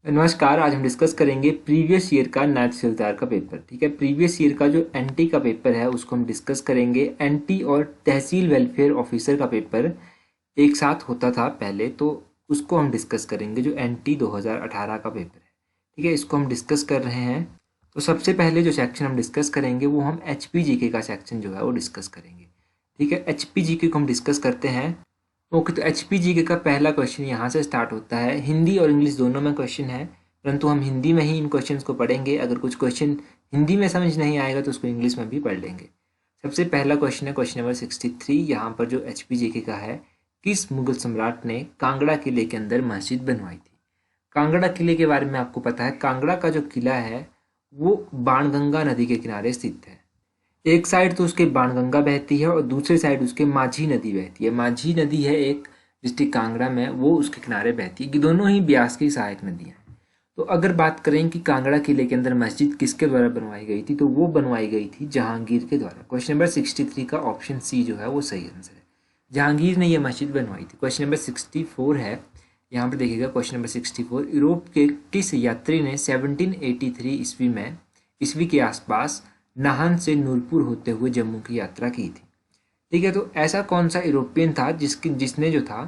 नमस्कार। आज हम डिस्कस करेंगे प्रीवियस ईयर का नायब तहसीलदार का पेपर। ठीक है, प्रीवियस ईयर का जो एनटी का पेपर है उसको हम डिस्कस करेंगे। एनटी और तहसील वेलफेयर ऑफिसर का पेपर एक साथ होता था पहले, तो उसको हम डिस्कस करेंगे, जो एनटी 2018 का पेपर है। ठीक है, इसको हम डिस्कस कर रहे हैं। तो सबसे पहले जो सेक्शन हम डिस्कस करेंगे वो हम एचपीजीके का सेक्शन जो है वो डिस्कस करेंगे। ठीक है, एचपीजीके को हम डिस्कस करते हैं। ओके, तो एचपीजीके का पहला क्वेश्चन यहाँ से स्टार्ट होता है। हिंदी और इंग्लिश दोनों में क्वेश्चन है, परंतु हम हिंदी में ही इन क्वेश्चंस को पढ़ेंगे। अगर कुछ क्वेश्चन हिंदी में समझ नहीं आएगा तो उसको इंग्लिश में भी पढ़ लेंगे। सबसे पहला क्वेश्चन है क्वेश्चन नंबर 63। यहाँ पर जो एचपीजीके का है, किस मुगल सम्राट ने कांगड़ा किले के अंदर मस्जिद बनवाई थी? कांगड़ा किले के बारे में आपको पता है, कांगड़ा का जो किला है वो बाणगंगा नदी के किनारे स्थित है। एक साइड तो उसके बाणगंगा बहती है और दूसरी साइड उसके माझी नदी बहती है। माझी नदी है एक डिस्ट्रिक्ट कांगड़ा में, वो उसके किनारे बहती है कि दोनों ही ब्यास की सहायक नदियां हैं। तो अगर बात करें कि कांगड़ा किले के अंदर मस्जिद किसके द्वारा बनवाई गई थी, तो वो बनवाई गई थी जहांगीर के द्वारा। क्वेश्चन नंबर 63 का ऑप्शन सी जो है वो सही आंसर है। जहांगीर ने यह मस्जिद बनवाई थी। क्वेश्चन नंबर 64 है, यहाँ पर देखिएगा क्वेश्चन नंबर 64। यूरोप के किस यात्री ने 1783 ईस्वी के आसपास नाहन से नूरपुर होते हुए जम्मू की यात्रा की थी? ठीक है, तो ऐसा कौन सा यूरोपियन था जिसने जो था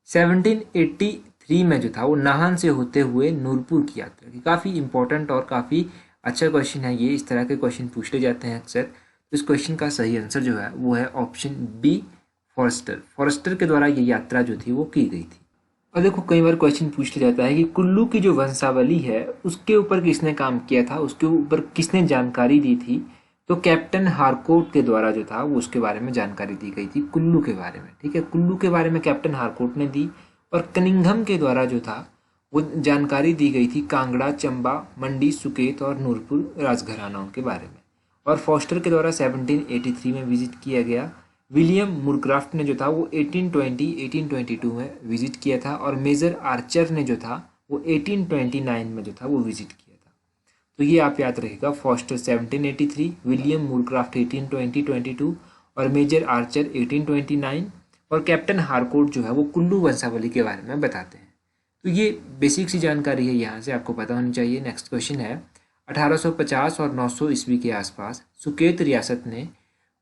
1783 में जो था वो नाहन से होते हुए नूरपुर की यात्रा की? काफ़ी इंपॉर्टेंट और काफ़ी अच्छा क्वेश्चन है ये। इस तरह के क्वेश्चन पूछे जाते हैं अक्सर। तो इस क्वेश्चन का सही आंसर जो है वो है ऑप्शन बी, फॉरेस्टर। फॉरेस्टर के द्वारा ये यात्रा जो थी वो की गई थी। और देखो, कई बार क्वेश्चन पूछ लिया जाता है कि कुल्लू की जो वंशावली है उसके ऊपर किसने काम किया था, उसके ऊपर किसने जानकारी दी थी? तो कैप्टन हारकोट के द्वारा जो था वो उसके बारे में जानकारी दी गई थी, कुल्लू के बारे में। ठीक है, कुल्लू के बारे में कैप्टन हारकोट ने दी। और कनिंघम के द्वारा जो था वो जानकारी दी गई थी कांगड़ा, चंबा, मंडी, सुकेत और नूरपुर राजघरानाओं के बारे में। और फॉस्टर के द्वारा 1783 में विजिट किया गया। विलियम मुरक्राफ्ट ने जो था वो 1822 में विजिट किया था। और मेजर आर्चर ने जो था वो 1829 में जो था वो विजिट किया था। तो ये आप याद रखिएगा, फॉस्टर 1783, विलियम मुरक्राफ्ट 1822 और मेजर आर्चर 1829। और कैप्टन हारकोट जो है वो कुल्लू वंशावली के बारे में बताते हैं। तो ये बेसिक सी जानकारी है, यहाँ से आपको पता होनी चाहिए। नेक्स्ट क्वेश्चन है, 1850 और 900 ईस्वी के आसपास सुकेत रियासत ने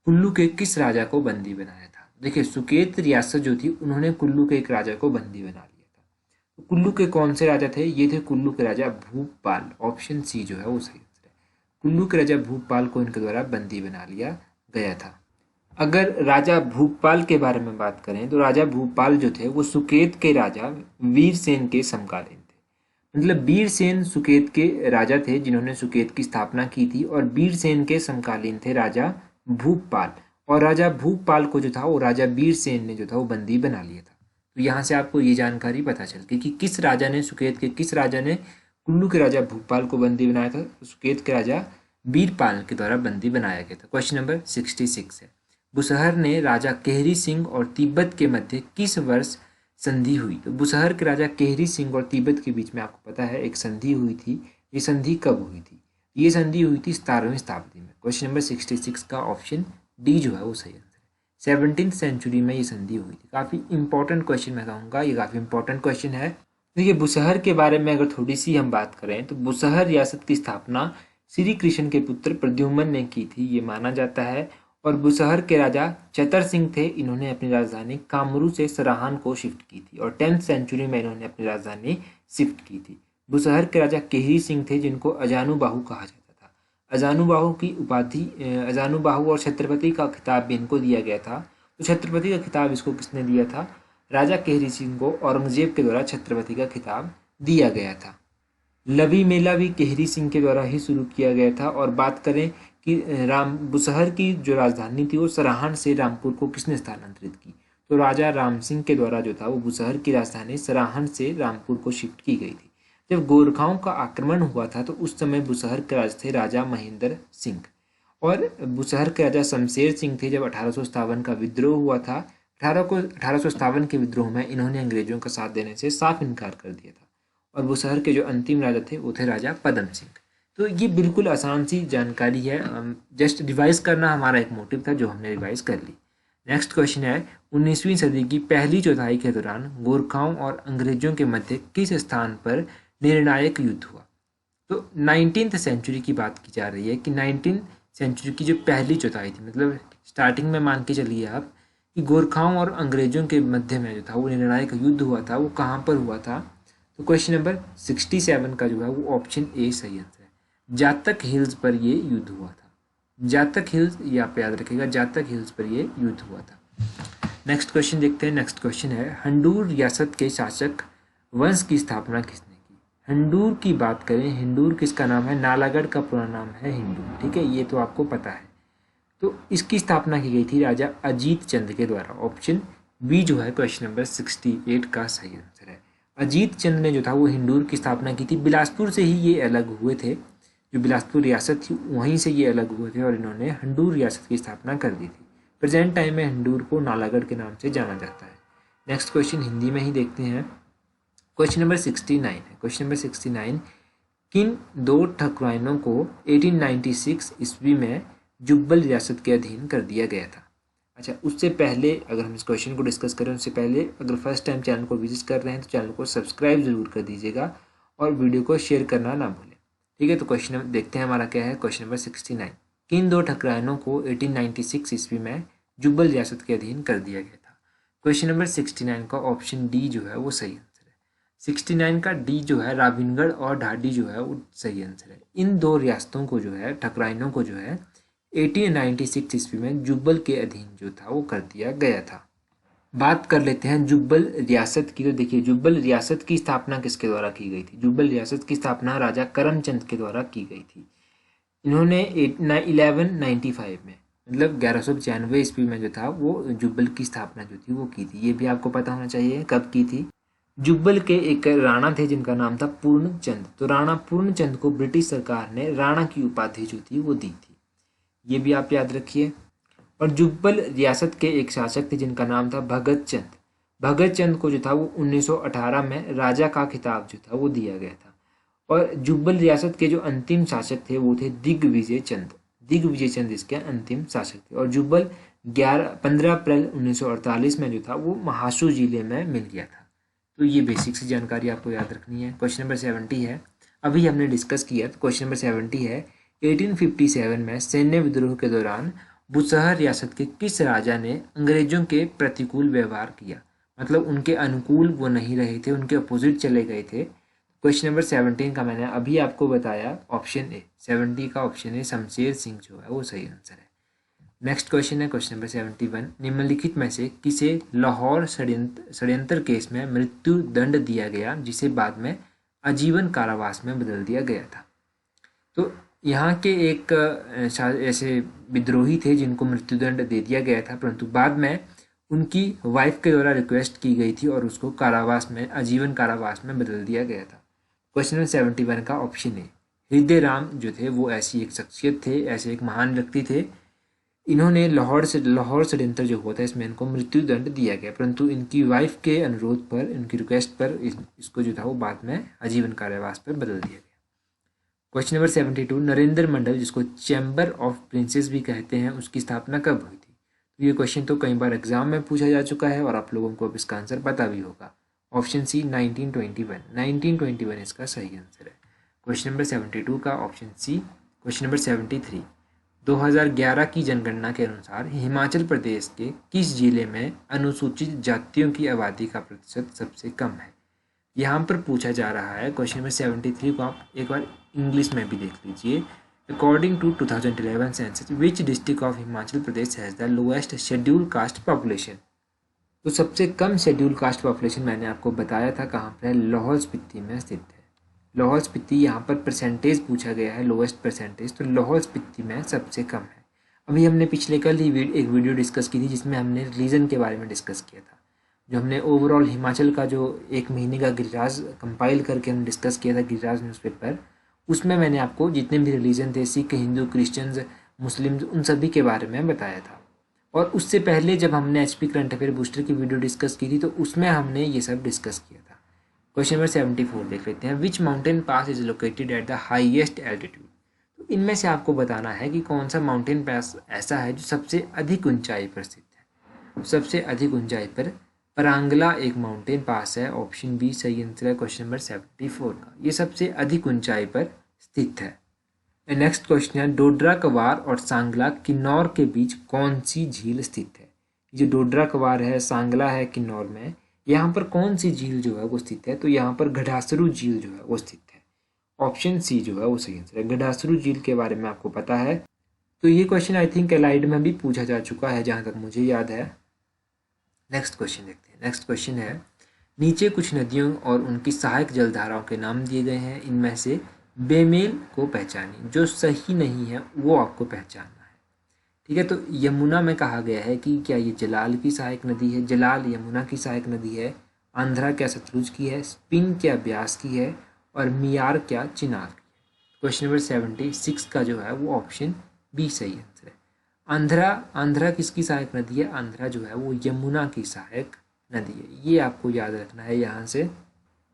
कुल्लू के किस राजा को बंदी बनाया था? देखिए, सुकेत रियासत जो थी उन्होंने कुल्लू के एक राजा को बंदी बना लिया था। तो कुल्लू के कौन से राजा थे? ये थे कुल्लू के राजा भूपाल। ऑप्शन सी जो है वो सही आंसर है। कुल्लू के राजा भूपाल को इनके द्वारा बंदी बना लिया गया था। अगर राजा भूपाल के बारे में बात करें तो राजा भूपाल जो थे वो सुकेत के राजा वीरसेन के समकालीन थे। मतलब वीरसेन सुकेत के राजा थे जिन्होंने सुकेत की स्थापना की थी, और वीरसेन के समकालीन थे राजा भूपाल। और राजा भूपाल को जो था वो राजा वीरसेन ने जो था वो बंदी बना लिया था। तो यहाँ से आपको ये जानकारी पता चल गई कि किस राजा ने, सुकेत के किस राजा ने कुल्लू के राजा भूपाल को बंदी बनाया था? सुकेत के राजा वीरपाल के द्वारा बंदी बनाया गया था। क्वेश्चन नंबर 66 है, बुसहर ने राजा केहरी सिंह और तिब्बत के मध्य किस वर्ष संधि हुई? तो बुसहर के राजा केहरी सिंह और तिब्बत के बीच में आपको पता है एक संधि हुई थी। ये संधि कब हुई थी? ये संधि हुई थी 17वीं शताब्दी में। क्वेश्चन नंबर 66 का ऑप्शन डी जो है वो सही आंसर है। 17th सेंचुरी में ये संधि हुई थी। काफ़ी इंपॉर्टेंट क्वेश्चन मैं कहूँगा, ये काफ़ी इंपॉर्टेंट क्वेश्चन है। देखिए, बुसहर के बारे में अगर थोड़ी सी हम बात करें तो बुसहर रियासत की स्थापना श्री कृष्ण के पुत्र प्रद्युम्न ने की थी, ये माना जाता है। और बुसहर के राजा चतर सिंह थे, इन्होंने अपनी राजधानी कामरू से सराहन को शिफ्ट की थी। और 10th सेंचुरी में इन्होंने अपनी राजधानी शिफ्ट की थी। बुसहर के राजा केहरी सिंह थे जिनको अजानुबाहु कहा जाता था। अजानुबाहु की उपाधि, अजानुबाहु और छत्रपति का खिताब भी इनको दिया गया था। तो छत्रपति का खिताब इसको किसने दिया था? राजा केहरी सिंह को औरंगजेब के द्वारा छत्रपति का खिताब दिया गया था। लवी मेला भी केहरी सिंह के द्वारा ही शुरू किया गया था। और बात करें कि राम बुसहर की जो राजधानी थी वो सराहन से रामपुर को किसने स्थानांतरित की? तो राजा राम सिंह के द्वारा जो था वो बुसहर की राजधानी सराहन से रामपुर को शिफ्ट की गई थी। जब गोरखाओं का आक्रमण हुआ था तो उस समय बुसहर के राजा थे राजा महेंद्र सिंह। और बुसहर के राजा शमशेर सिंह थे जब 1857 का विद्रोह हुआ था। 1857 के विद्रोह में इन्होंने अंग्रेजों का साथ देने से साफ इनकार कर दिया था। और बुसहर के जो अंतिम राजा थे वो थे राजा पदम सिंह। तो ये बिल्कुल आसान सी जानकारी है, जस्ट रिवाइज करना हमारा एक मोटिव था जो हमने रिवाइज कर ली। नेक्स्ट क्वेश्चन है, 19वीं सदी की पहली चौथाई के दौरान गोरखाओं और अंग्रेजों के मध्य किस स्थान पर निर्णायक युद्ध हुआ। तो 19th सेंचुरी की बात की जा रही है कि 19th सेंचुरी की जो पहली चौथाई थी, मतलब स्टार्टिंग में मान के चलिए आप कि गोरखाओं और अंग्रेजों के मध्य में जो था वो निर्णायक युद्ध हुआ था, वो कहाँ पर हुआ था। तो क्वेश्चन नंबर 67 का जो है वो ऑप्शन ए सही आंसर है। जातक हिल्स पर ये युद्ध हुआ था। जातक हिल्स, ये आप याद रखिएगा, जातक हिल्स पर ये युद्ध हुआ था। नेक्स्ट क्वेश्चन देखते हैं। नेक्स्ट क्वेश्चन है, हंडूर रियासत के शासक वंश की स्थापना किसने की। हंडूर की बात करें, हिंदूर किसका नाम है, नालागढ़ का पूरा नाम है हिंदूर, ठीक है, ये तो आपको पता है। तो इसकी स्थापना की गई थी राजा अजीत चंद के द्वारा। ऑप्शन बी जो है क्वेश्चन नंबर 68 का सही आंसर है। अजीत चंद ने जो था वो हिंदूर की स्थापना की थी। बिलासपुर से ही ये अलग हुए थे, जो बिलासपुर रियासत थी वहीं से ये अलग हुए थे और इन्होंने हंडूर रियासत की स्थापना कर दी थी। प्रेजेंट टाइम में हंडूर को नालागढ़ के नाम से जाना जाता है। नेक्स्ट क्वेश्चन हिंदी में ही देखते हैं। क्वेश्चन नंबर 69 है। क्वेश्चन नंबर 69, किन दो ठकुराइनों को 1896 ईस्वी में जुब्बल रियासत के अधीन कर दिया गया था। अच्छा, उससे पहले अगर हम इस क्वेश्चन को डिस्कस करें उससे पहले अगर फर्स्ट टाइम चैनल को विजिट कर रहे हैं तो चैनल को सब्सक्राइब जरूर कर दीजिएगा और वीडियो को शेयर करना ना भूलें, ठीक है। तो क्वेश्चन देखते हैं हमारा क्या है। क्वेश्चन नंबर 69, किन दो ठकुराइनों को 1896 ईस्वी में जुब्बल रियासत के अधीन कर दिया गया था। क्वेश्चन नंबर 69 का ऑप्शन डी जो है वो सही आंसर है। 69 का डी जो है राविनगढ़ और ढाडी जो है वो सही आंसर है। इन दो रियासतों को जो है, ठकुराइनों को जो है 1896 ईस्वी में जुब्बल के अधीन जो था वो कर दिया गया था। बात कर लेते हैं जुब्बल रियासत की। तो देखिए, जुब्बल रियासत की स्थापना किसके द्वारा की गई थी। जुब्बल रियासत की स्थापना राजा करमचंद के द्वारा की गई थी। इन्होंने 1195 में, मतलब 1195 ईस्वी में जो था वो जुब्बल की स्थापना जो थी वो की थी। ये भी आपको पता होना चाहिए कब की थी। जुब्बल के एक राणा थे जिनका नाम था पूर्णचंद। तो राणा पूर्णचंद को ब्रिटिश सरकार ने राणा की उपाधि जो थी वो दी थी, ये भी आप याद रखिए। और जुब्बल रियासत के एक शासक थे जिनका नाम था भगत चंद। भगत चंद को जो था वो 1918 में राजा का खिताब जो था वो दिया गया था। और जुब्बल रियासत के जो अंतिम शासक थे वो थे दिग्विजय चंद। दिग्विजय चंद इसके अंतिम शासक थे। और जुब्बल 15 अप्रैल 1948 में जो था वो महासू जिले में मिल गया था। तो ये बेसिक सी जानकारी आपको याद रखनी है। क्वेश्चन नंबर 70 है, अभी हमने डिस्कस किया। तो क्वेश्चन नंबर 70 है, 1857 में सैन्य विद्रोह के दौरान बुसहर रियासत के किस राजा ने अंग्रेजों के प्रतिकूल व्यवहार किया, मतलब उनके अनुकूल वो नहीं रहे थे, उनके अपोजिट चले गए थे। क्वेश्चन नंबर 17 का मैंने अभी आपको बताया, ऑप्शन ए 70 का ऑप्शन ए शमशेर सिंह जो है वो सही आंसर है। नेक्स्ट क्वेश्चन है क्वेश्चन नंबर 71, निम्नलिखित में से किसे लाहौर षड्यंत्र केस में मृत्यु दंड दिया गया जिसे बाद में आजीवन कारावास में बदल दिया गया था। तो यहाँ के एक ऐसे विद्रोही थे जिनको मृत्युदंड दे दिया गया था, परंतु बाद में उनकी वाइफ के द्वारा रिक्वेस्ट की गई थी और उसको कारावास में, आजीवन कारावास में बदल दिया गया था। क्वेश्चन नंबर 71 का ऑप्शन ए हृदय राम जो थे वो ऐसी एक शख्सियत थे, ऐसे एक महान व्यक्ति थे। इन्होंने लाहौर षड्यंत्र जो हुआ था इसमें इनको मृत्युदंड दिया गया, परंतु इनकी वाइफ के अनुरोध पर, इनकी रिक्वेस्ट पर इसको जो था वो बाद में आजीवन कारावास पर बदल दिया गया। क्वेश्चन नंबर 72, नरेंद्र मंडल जिसको चैम्बर ऑफ प्रिंसेस भी कहते हैं उसकी स्थापना कब हुई थी। तो ये क्वेश्चन तो कई बार एग्जाम में पूछा जा चुका है और आप लोगों को अब इसका आंसर पता भी होगा। ऑप्शन सी 1921 इसका सही आंसर है। क्वेश्चन नंबर 72 का ऑप्शन सी। क्वेश्चन नंबर 73, 2011 की जनगणना के अनुसार हिमाचल प्रदेश के किस जिले में अनुसूचित जातियों की आबादी का प्रतिशत सबसे कम है। यहाँ पर पूछा जा रहा है क्वेश्चन नंबर 73 को आप एक बार इंग्लिश में भी देख लीजिए। According to 2011 census which district of Himachal Pradesh has the lowest schedule caste population. तो सबसे कम शेड्यूल कास्ट पॉपुलेशन मैंने आपको बताया था कहाँ पर है, लाहौल स्पीति में स्थित है। लाहौल स्पीति, यहाँ पर परसेंटेज पूछा गया है, लोएस्ट परसेंटेज, तो लाहौल स्पीति में सबसे कम है। अभी हमने पिछले कल ही एक वीडियो डिस्कस की थी जिसमें हमने रिलीजन के बारे में डिस्कस किया था। जो हमने ओवरऑल हिमाचल का जो एक महीने का गिरिराज कंपाइल करके हमने डिस्कस किया था, गिरिराज न्यूज़पेपर, उसमें मैंने आपको जितने भी रिलीजन थे, सिख, हिंदू, क्रिश्चियंस, मुस्लिम, उन सभी के बारे में बताया था। और उससे पहले जब हमने HP करंट अफेयर बूस्टर की वीडियो डिस्कस की थी तो उसमें हमने ये सब डिस्कस किया था। क्वेश्चन नंबर 74 देख लेते हैं, which mountain pass is located at the highest altitude. तो इनमें से आपको बताना है कि कौन सा माउंटेन पास ऐसा है जो सबसे अधिक ऊंचाई पर स्थित है, सबसे अधिक ऊंचाई पर परांगला एक माउंटेन पास है, ऑप्शन बी सही आंसर है क्वेश्चन नंबर 74 का। ये सबसे अधिक ऊंचाई पर स्थित है। नेक्स्ट क्वेश्चन है, डोडरा कवार और सांगला किन्नौर के बीच कौन सी झील स्थित है। जो डोडरा कवार है, सांगला है किन्नौर में, यहाँ पर कौन सी झील जो है वो स्थित है, तो यहाँ पर घढ़ासरू झील जो है वो स्थित है। ऑप्शन सी जो है वो सही आंसर है। घढ़ासरू झील के बारे में आपको पता है, तो ये क्वेश्चन आई थिंक एलाइड में भी पूछा जा चुका है जहाँ तक मुझे याद है। नेक्स्ट क्वेश्चन देखते हैं। नेक्स्ट क्वेश्चन है, नीचे कुछ नदियों और उनकी सहायक जलधाराओं के नाम दिए गए हैं, इनमें से बेमेल को पहचानिए। जो सही नहीं है वो आपको पहचानना है। ठीक है, तो यमुना में कहा गया है कि क्या ये जलाल की सहायक नदी है, जलाल यमुना की सहायक नदी है, आंध्रा क्या सतलुज की है, स्पिन क्या ब्यास की है, और मियार क्या चिनाब की है। क्वेश्चन नंबर 76 का जो है वो ऑप्शन बी सही आंसर है। आंध्रा किसकी सहायक नदी है, आंध्रा जो है वो यमुना की सहायक नदी है। ये आपको याद रखना है यहाँ से।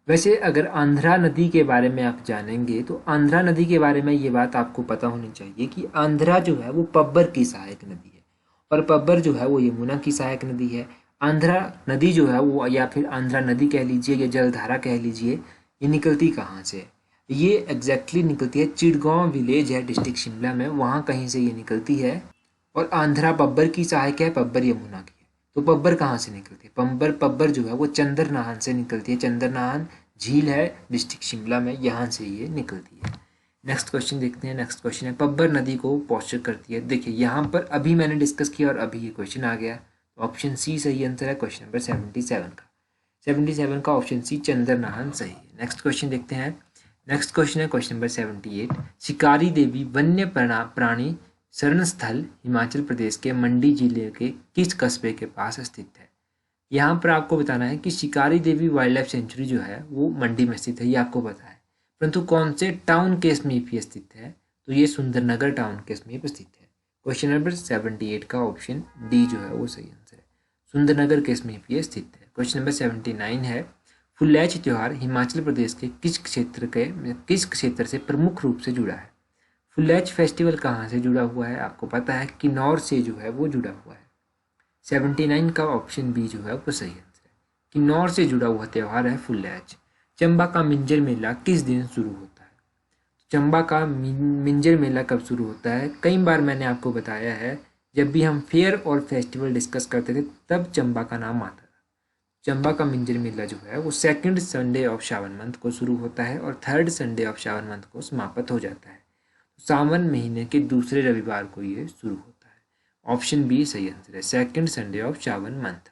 वैसे अगर आंध्रा नदी के बारे में आप जानेंगे तो आंध्रा नदी के बारे में ये बात आपको पता होनी चाहिए कि आंध्रा जो है वो पब्बर की सहायक नदी है और पब्बर जो है वो यमुना की सहायक नदी है। आंध्रा नदी जो है वो, या फिर आंध्रा नदी कह लीजिए या जलधारा कह लीजिए, ये निकलती कहाँ से है? ये एग्जैक्टली निकलती है चिड़गांव विलेज है डिस्ट्रिक्ट शिमला में, वहाँ कहीं से ये निकलती है। और आंध्रा पब्बर की सहायक है, पब्बर यमुना की है। तो पब्बर कहाँ से निकलती है? पब्बर जो है वो चंदरनाहन से निकलती है। चंदरनाहन झील है डिस्ट्रिक्ट शिमला में, यहाँ से ये निकलती है। नेक्स्ट क्वेश्चन देखते हैं। नेक्स्ट क्वेश्चन है, पब्बर नदी को पोषक करती है। देखिए यहाँ पर अभी मैंने डिस्कस किया और अभी ये क्वेश्चन आ गया, तो ऑप्शन सी सही आंसर है क्वेश्चन नंबर 77 का। 77 का ऑप्शन सी चंदरनाहन सही है। नेक्स्ट क्वेश्चन देखते हैं। नेक्स्ट क्वेश्चन है क्वेश्चन नंबर 78, शिकारी देवी वन्य प्राणी शरण स्थल हिमाचल प्रदेश के मंडी जिले के किस कस्बे के पास स्थित है। यहाँ पर आपको बताना है कि शिकारी देवी वाइल्ड लाइफ सेंचुरी जो है वो मंडी में स्थित है, ये आपको पता है, परंतु कौन से टाउन के समीप ये स्थित है, तो ये सुंदरनगर टाउन के समीप स्थित है। क्वेश्चन नंबर 78 का ऑप्शन डी जो है वो सही आंसर है, सुंदरनगर के समीप ये स्थित है। क्वेश्चन नंबर 79 है, फुल्लैच त्योहार हिमाचल प्रदेश के किस क्षेत्र से प्रमुख रूप से जुड़ा है। फुल्लैच फेस्टिवल कहाँ से जुड़ा हुआ है, आपको पता है किन्नौर से जो है वो जुड़ा हुआ है। 79 का ऑप्शन बी जो है वो सही आंसर है, किन्नौर से जुड़ा हुआ त्यौहार है फुल्लैच। चंबा का मिंजर मेला किस दिन शुरू होता है। चंबा का मिंजर मेला कब शुरू होता है, कई बार मैंने आपको बताया है, जब भी हम फेयर और फेस्टिवल डिस्कस करते थे तब चंबा का नाम आता था। चंबा का मिंजर मेला जो है वो second Sunday off Shravan month को शुरू होता है और third Sunday off Shravan month को समाप्त हो जाता है। सावन महीने के दूसरे रविवार को ये शुरू होता है। ऑप्शन बी सही आंसर है, second Sunday off Shravan month.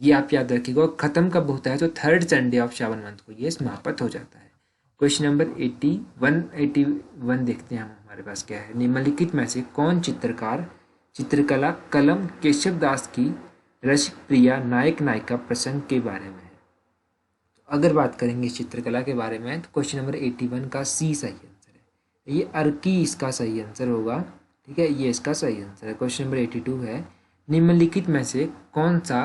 ये आप याद रखिएगा। खत्म कब होता है, तो third Sunday off Shravan month को ये समाप्त हो जाता है। क्वेश्चन नंबर 81 देखते हैं हम, हमारे पास क्या है। निम्नलिखित में से कौन चित्रकला कलम केशव दास की रसिक प्रिया नायक नायिका प्रसंग के बारे में है। तो अगर बात करेंगे चित्रकला के बारे में तो क्वेश्चन नंबर 81 का सी सही आंसर है, ये अर्की इसका सही आंसर होगा। ठीक है, ये इसका सही आंसर है। क्वेश्चन नंबर 82 है, निम्नलिखित में से कौन सा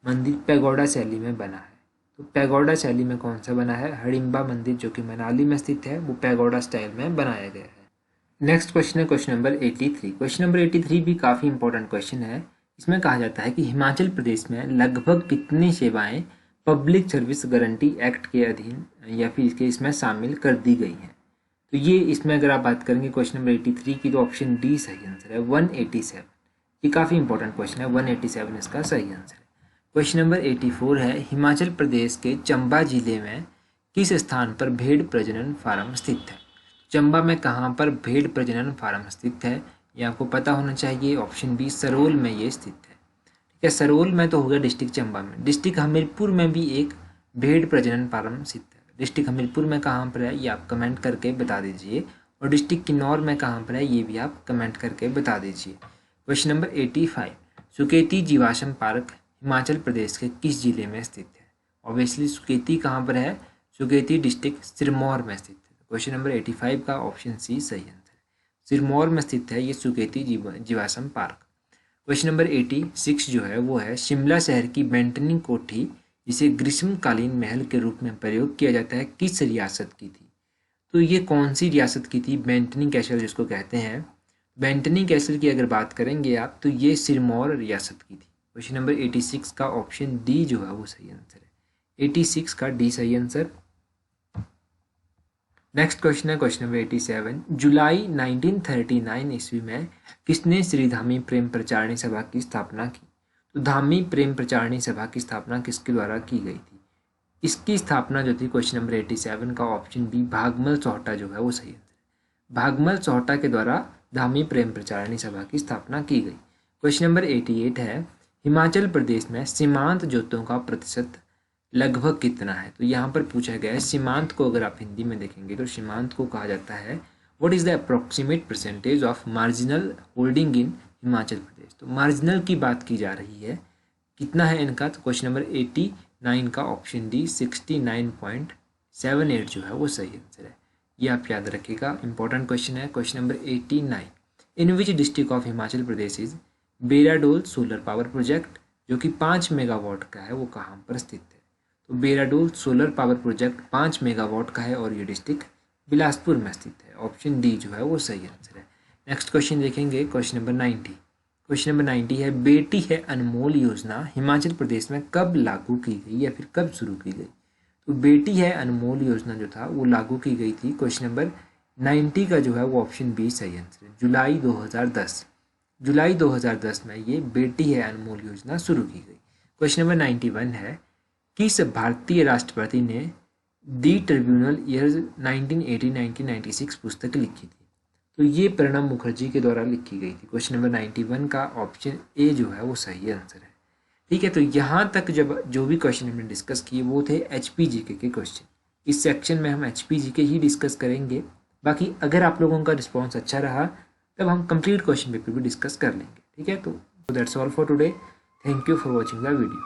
मंदिर पैगोडा शैली में बना है। तो पैगोडा शैली में कौन सा बना है, हडिम्बा मंदिर जो कि मनाली में स्थित है, वो पैगोडा स्टाइल में बनाया गया है। नेक्स्ट क्वेश्चन है क्वेश्चन नंबर 83। क्वेश्चन नंबर 83 भी काफ़ी इंपॉर्टेंट क्वेश्चन है। इसमें कहा जाता है कि हिमाचल प्रदेश में लगभग कितनी सेवाएं पब्लिक सर्विस गारंटी एक्ट के अधीन या फिर इसके इसमें शामिल कर दी गई हैं। तो ये इसमें अगर आप बात करेंगे क्वेश्चन नंबर 83 की, तो ऑप्शन डी सही आंसर है, 187। ये काफ़ी इंपॉर्टेंट क्वेश्चन है, 187 इसका सही आंसर है। क्वेश्चन नंबर 84 है, हिमाचल प्रदेश के चंबा जिले में किस स्थान पर भेड़ प्रजनन फार्म स्थित है। चंबा में कहाँ पर भेड़ प्रजनन फार्म स्थित है, ये आपको पता होना चाहिए। ऑप्शन बी सरोल में ये स्थित है। ठीक है, सरोल में तो होगा डिस्ट्रिक्ट चंबा में। डिस्ट्रिक्ट हमीरपुर में भी एक भेड़ प्रजनन फार्म स्थित है। डिस्ट्रिक्ट हमीरपुर में कहाँ पर है ये आप कमेंट करके बता दीजिए, और डिस्ट्रिक्ट किन्नौर में कहाँ पर है ये भी आप कमेंट करके बता दीजिए। क्वेश्चन नंबर 85, सुकेती जीवाश्म पार्क हिमाचल प्रदेश के किस जिले में स्थित है। ऑब्वियसली सुकेती कहाँ पर है, सुकेती डिस्ट्रिक्ट सिरमौर में स्थित है। क्वेश्चन नंबर 85 का ऑप्शन सी सही आंसर है, सिरमौर में स्थित है ये सुकेती जीवाश्म पार्क। क्वेश्चन नंबर 86 जो है वो है, शिमला शहर की बेंटनी कोठी जिसे ग्रीष्मकालीन महल के रूप में प्रयोग किया जाता है किस रियासत की थी। तो ये कौन सी रियासत की थी, बेंटनी कैसल जिसको कहते हैं। बेंटनी कैसल की अगर बात करेंगे आप, तो ये सिरमौर रियासत की थी। क्वेश्चन नंबर 86 का ऑप्शन डी जो है वो सही आंसर है। 86 का डी सही आंसर। नेक्स्ट क्वेश्चन है क्वेश्चन नंबर 87। जुलाई 1939 ईस्वी में किसने श्री धामी प्रेम प्रचारणी सभा की स्थापना की? तो धामी प्रेम प्रचारणी सभा की स्थापना किसके द्वारा की गई थी? इसकी स्थापना जो थी क्वेश्चन नंबर 87 का ऑप्शन बी भागमल चौहटा जो है वो सही आंसर है। भागमल चौहटा के द्वारा धामी प्रेम प्रचारणी सभा की स्थापना की गई। क्वेश्चन नंबर 88 है हिमाचल प्रदेश में सीमांत जोतों का प्रतिशत लगभग कितना है? तो यहाँ पर पूछा गया है सीमांत को अगर आप हिंदी में देखेंगे तो सीमांत को कहा जाता है what is the approximate percentage of marginal holding in Himachal Pradesh. तो मार्जिनल की बात की जा रही है, कितना है इनका? तो क्वेश्चन नंबर 89 का ऑप्शन डी 69.78 जो है वो सही आंसर है। ये आप याद रखिएगा, इंपॉर्टेंट क्वेश्चन है। Question number 89 in which district of Himachal Pradesh is Beradol solar power project जो कि 5 मेगावाट का है वो कहाँ पर स्थित है? तो बेराडोल सोलर पावर प्रोजेक्ट 5 मेगावाट का है और ये डिस्ट्रिक्ट बिलासपुर में स्थित है। ऑप्शन डी जो है वो सही आंसर है। नेक्स्ट क्वेश्चन देखेंगे क्वेश्चन नंबर 90। क्वेश्चन नंबर 90 है बेटी है अनमोल योजना हिमाचल प्रदेश में कब लागू की गई या फिर कब शुरू की गई? तो बेटी है अनमोल योजना जो था वो लागू की गई थी। क्वेश्चन नंबर 90 का जो है वो ऑप्शन बी सही आंसर है, जुलाई 2010। जुलाई 2010 में ये बेटी है अनमोल योजना शुरू की गई। क्वेश्चन नंबर 91 है किस भारतीय राष्ट्रपति ने दी ट्रिब्यूनल ईयर्स 1980-1996 पुस्तक लिखी थी? तो ये प्रणब मुखर्जी के द्वारा लिखी गई थी। क्वेश्चन नंबर 91 का ऑप्शन ए जो है वो सही आंसर है। ठीक है, तो यहाँ तक जब जो भी क्वेश्चन हमने डिस्कस किए वो थे HPGK के क्वेश्चन। इस सेक्शन में हम HPGK ही डिस्कस करेंगे। बाकी अगर आप लोगों का रिस्पॉन्स अच्छा रहा तब हम कंप्लीट क्वेश्चन पेपर भी डिस्कस कर लेंगे। ठीक है, तो that's all for today. Thank you for watching the video.